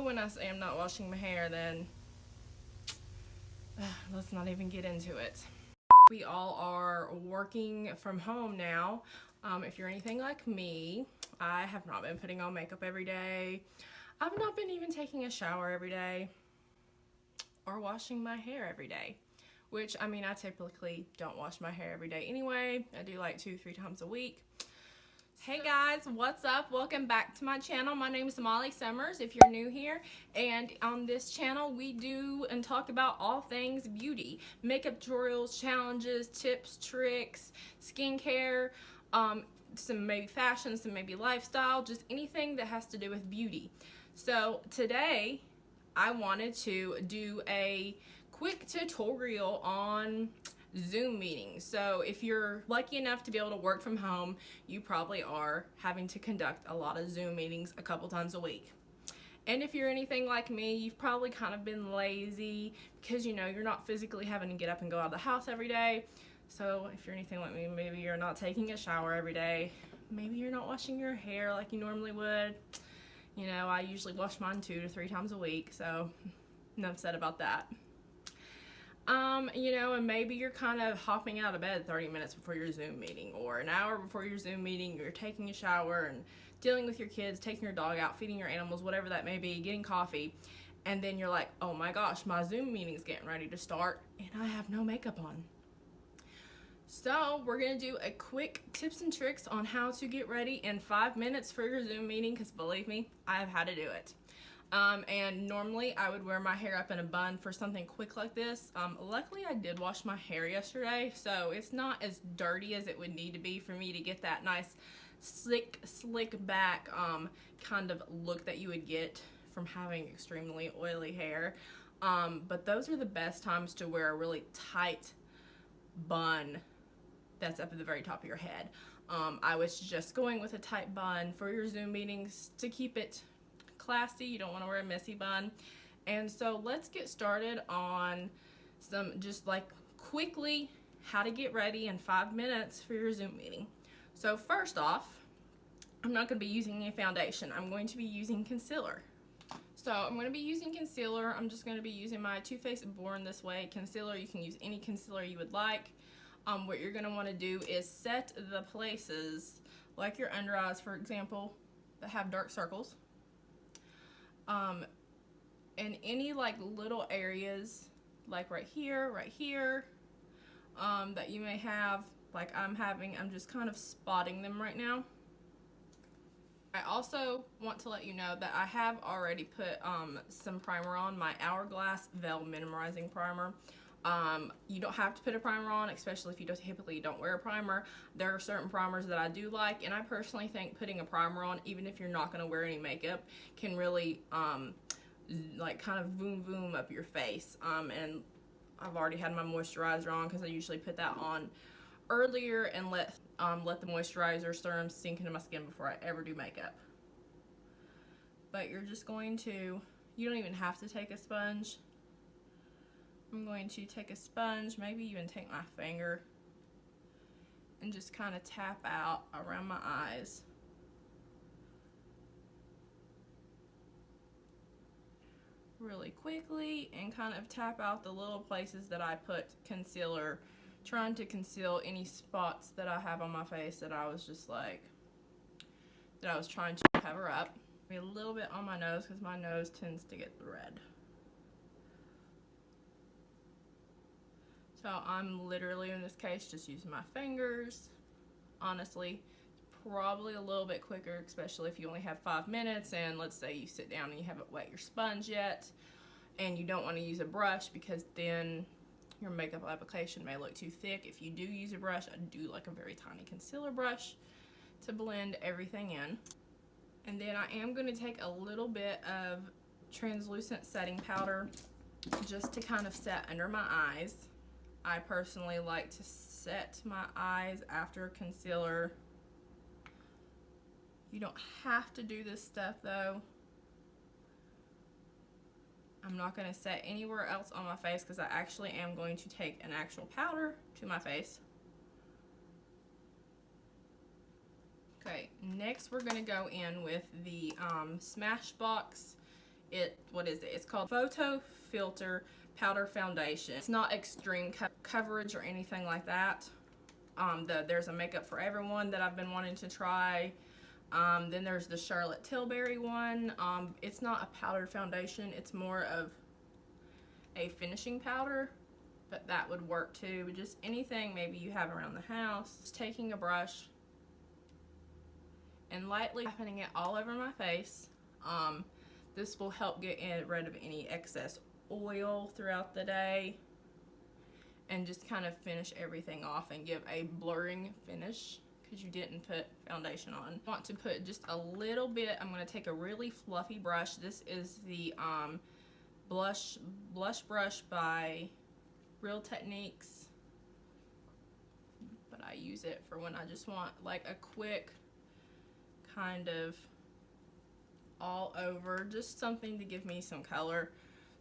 know when I say I'm not washing my hair, then let's not even get into it. We all are working from home now. If you're anything like me, I have not been putting on makeup every day. I've not been even taking a shower every day or washing my hair every day. Which, I mean, I typically don't wash my hair every day anyway. I do like 2-3 times a week. Hey guys, what's up? Welcome back to my channel. My name is Molly Summers if you're new here, and on this channel we do and talk about all things beauty, makeup tutorials, challenges, tips, tricks, skincare, some maybe fashion, some maybe lifestyle, just anything that has to do with beauty. So today I wanted to do a quick tutorial on Zoom meetings. So if you're lucky enough to be able to work from home, you probably are having to conduct a lot of Zoom meetings a couple times a week. And if you're anything like me, you've probably kind of been lazy because you're not physically having to get up and go out of the house every day. So if you're anything like me, maybe you're not taking a shower every day. Maybe you're not washing your hair like you normally would. I usually wash mine 2 to 3 times a week, so enough said about that. And maybe you're kind of hopping out of bed 30 minutes before your Zoom meeting, or an hour before your Zoom meeting. You're taking a shower and dealing with your kids, taking your dog out, feeding your animals, whatever that may be, getting coffee, and then you're like, oh my gosh, my Zoom meeting's getting ready to start and I have no makeup on. So we're going to do a quick tips and tricks on how to get ready in 5 minutes for your Zoom meeting, because believe me, I've had to do it. And normally I would wear my hair up in a bun for something quick like this. Luckily I did wash my hair yesterday, so it's not as dirty as it would need to be for me to get that nice slick back kind of look that you would get from having extremely oily hair. But those are the best times to wear a really tight bun that's up at the very top of your head. I was just going with a tight bun for your Zoom meetings to keep it classy. You don't want to wear a messy bun. And so let's get started on some just like quickly how to get ready in 5 minutes for your Zoom meeting. So first off, I'm not going to be using any foundation. I'm going to be using concealer. So I'm going to be using concealer. I'm just going to be using my Too Faced Born This Way concealer. You can use any concealer you would like. What you're going to want to do is set the places, like your under eyes, for example, that have dark circles. And any like little areas, like right here, that you may have, like I'm just kind of spotting them right now. I also want to let you know that I have already put some primer on, my Hourglass Veil Minimizing Primer. You don't have to put a primer on, especially if you typically don't wear a primer. There are certain primers that I do like, and I personally think putting a primer on, even if you're not going to wear any makeup, can really like kind of voom up your face. And I've already had my moisturizer on because I usually put that on earlier and let the moisturizer serum sink into my skin before I ever do makeup. But you're just going to, you don't even have to take a sponge. I'm going to take a sponge, maybe even take my finger, and just kind of tap out around my eyes. Really quickly, and kind of tap out the little places that I put concealer, trying to conceal any spots that I have on my face that I was trying to cover up. Maybe a little bit on my nose because my nose tends to get red. So I'm literally, in this case, just using my fingers. Honestly, probably a little bit quicker, especially if you only have 5 minutes and let's say you sit down and you haven't wet your sponge yet and you don't want to use a brush because then your makeup application may look too thick. If you do use a brush, I do like a very tiny concealer brush to blend everything in. And then I am going to take a little bit of translucent setting powder just to kind of set under my eyes. I personally like to set my eyes after concealer. You don't have to do this stuff though. I'm not going to set anywhere else on my face because I actually am going to take an actual powder to my face. Okay, next we're going to go in with the Smashbox What is it? It's called Photo Filter Powder Foundation. It's not extreme coverage or anything like that. There's a Makeup for Everyone that I've been wanting to try. Then there's the Charlotte Tilbury one. It's not a powdered foundation. It's more of a finishing powder, but that would work too. Just anything maybe you have around the house. Just taking a brush and lightly tapping it all over my face. This will help get rid of any excess oil throughout the day and just kind of finish everything off and give a blurring finish because you didn't put foundation on. I want to put just a little bit. I'm going to take a really fluffy brush. This is the blush brush by Real Techniques, but I use it for when I just want like a quick kind of all over, just something to give me some color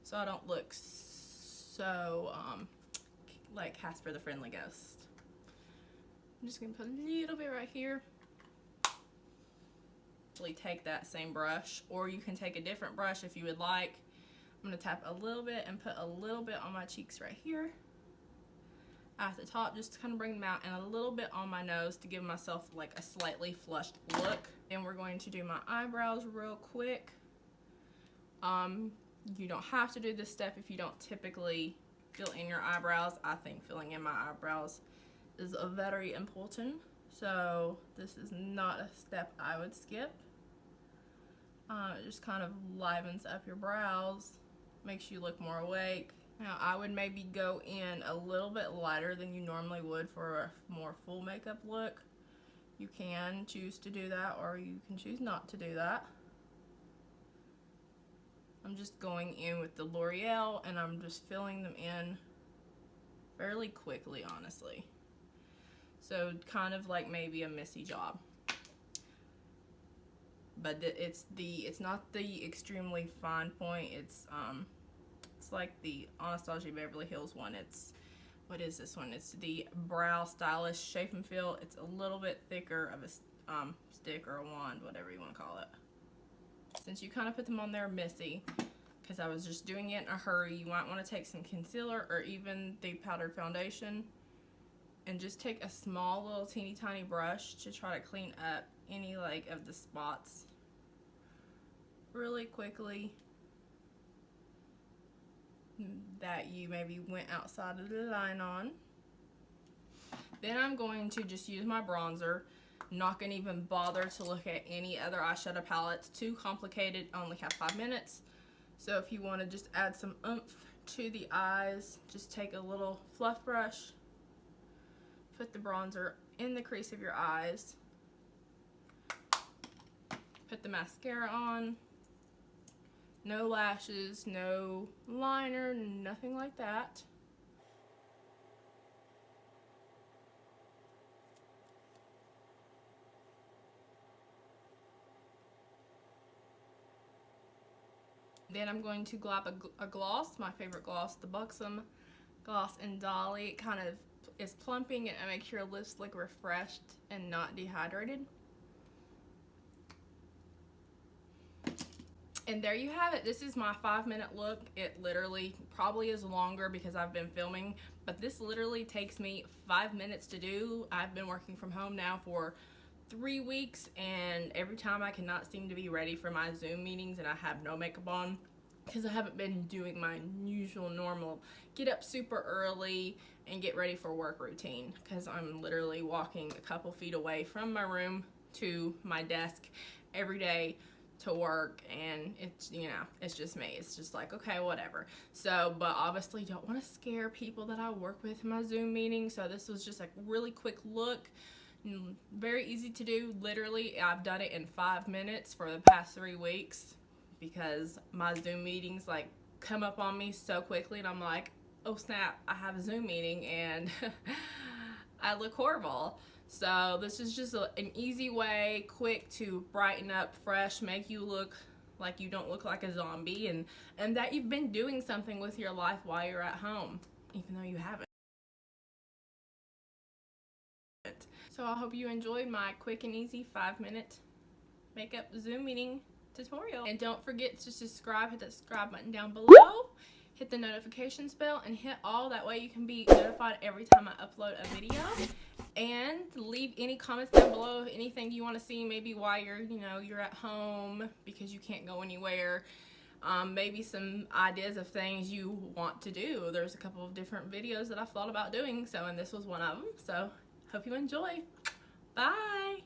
so I don't look so like Casper the Friendly Ghost. I'm just gonna put a little bit right here. Actually take that same brush, or you can take a different brush if you would like. I'm gonna tap a little bit and put a little bit on my cheeks right here at the top, just to kind of bring them out, and a little bit on my nose to give myself like a slightly flushed look. And we're going to do my eyebrows real quick. You don't have to do this step if you don't typically fill in your eyebrows. I think filling in my eyebrows is very important, so this is not a step I would skip. It just kind of livens up your brows, makes you look more awake. Now I would maybe go in a little bit lighter than you normally would for a more full makeup look. You can choose to do that, or you can choose not to do that. I'm just going in with the L'Oreal and I'm just filling them in fairly quickly, honestly. So kind of like maybe a Missy job. But it's not the extremely fine point. It's like the Anastasia Beverly Hills one. What is this one? It's the Brow Stylish Shape and Fill. It's a little bit thicker of a stick or a wand, whatever you want to call it. Since you kind of put them on there Missy, because I was just doing it in a hurry, you might want to take some concealer or even the powdered foundation and just take a small little teeny tiny brush to try to clean up any like of the spots really quickly that you maybe went outside of the line on. Then I'm going to just use my bronzer. Not gonna even bother to look at any other eyeshadow palettes. Too complicated, only have 5 minutes. So if you want to just add some oomph to the eyes, just take a little fluff brush, put the bronzer in the crease of your eyes, put the mascara on. No lashes, no liner, nothing like that. Then I'm going to glop a gloss, my favorite gloss, the Buxom Gloss and Dolly. It kind of is plumping and it makes your lips look refreshed and not dehydrated. And there you have it. This is my 5-minute look. It literally probably is longer because I've been filming, but this literally takes me 5 minutes to do. I've been working from home now for 3 weeks, and every time I cannot seem to be ready for my Zoom meetings and I have no makeup on because I haven't been doing my usual normal get up super early and get ready for work routine, because I'm literally walking a couple feet away from my room to my desk every day to work, and it's, you know, it's just me. It's just like, okay, whatever. So, but obviously don't want to scare people that I work with in my Zoom meeting, so this was just a really quick look. Very easy to do. Literally, I've done it in 5 minutes for the past 3 weeks because my Zoom meetings like come up on me so quickly, and I'm like, oh snap, I have a Zoom meeting and I look horrible. So this is just an easy way, quick to brighten up, fresh, make you look like you don't look like a zombie, and that you've been doing something with your life while you're at home, even though you haven't. So I hope you enjoyed my quick and easy 5-minute makeup Zoom meeting tutorial. And don't forget to subscribe, hit that subscribe button down below, hit the notifications bell, and hit all. That way you can be notified every time I upload a video. And leave any comments down below, anything you want to see, maybe while you're at home because you can't go anywhere. Maybe some ideas of things you want to do. There's a couple of different videos that I've thought about doing, and this was one of them. So hope you enjoy. Bye.